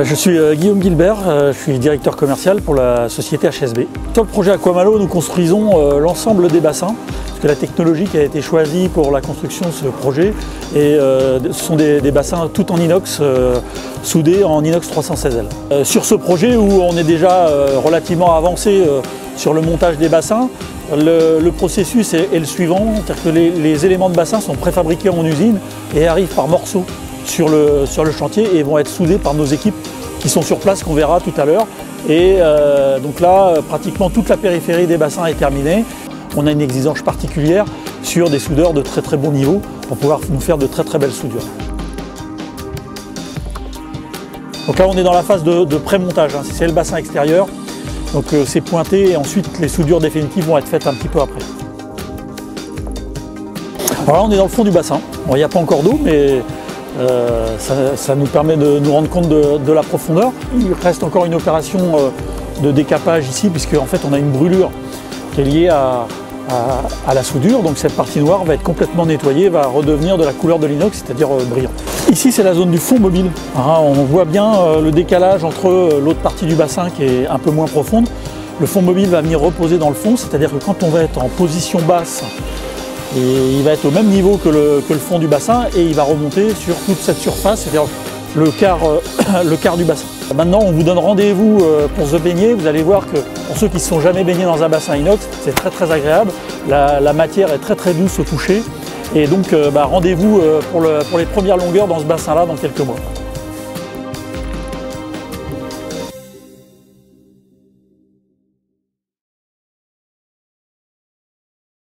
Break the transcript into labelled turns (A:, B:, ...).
A: Je suis Guillaume Guilbert, je suis directeur commercial pour la société HSB. Sur le projet Aquamalo, nous construisons l'ensemble des bassins, parce que la technologie qui a été choisie pour la construction de ce projet, ce sont des bassins tout en inox, soudés en inox 316L. Sur ce projet où on est déjà relativement avancé sur le montage des bassins, le processus est le suivant, c'est-à-dire que les éléments de bassin sont préfabriqués en usine et arrivent par morceaux sur le chantier et vont être soudés par nos équipes qui sont sur place, qu'on verra tout à l'heure. Et donc là, pratiquement toute la périphérie des bassins est terminée. On a une exigence particulière sur des soudeurs de très très bon niveau pour pouvoir nous faire de très très belles soudures. Donc là, on est dans la phase de pré-montage, hein. C'est le bassin extérieur. Donc c'est pointé et ensuite les soudures définitives vont être faites un petit peu après. Alors là, on est dans le fond du bassin. Bon, il n'y a pas encore d'eau, mais ça nous permet de nous rendre compte de la profondeur. Il reste encore une opération de décapage ici, puisque en fait on a une brûlure qui est liée à la soudure. Donc cette partie noire va être complètement nettoyée, va redevenir de la couleur de l'inox, c'est-à-dire brillant. Ici c'est la zone du fond mobile. On voit bien le décalage entre l'autre partie du bassin qui est un peu moins profonde. Le fond mobile va venir reposer dans le fond, c'est-à-dire que quand on va être en position basse, et il va être au même niveau que le fond du bassin et il va remonter sur toute cette surface, c'est-à-dire le quart du bassin. Maintenant, on vous donne rendez-vous pour se baigner. Vous allez voir que pour ceux qui ne se sont jamais baignés dans un bassin inox, c'est très très agréable. La matière est très très douce au toucher. Et donc rendez-vous pour les premières longueurs dans ce bassin-là dans quelques mois.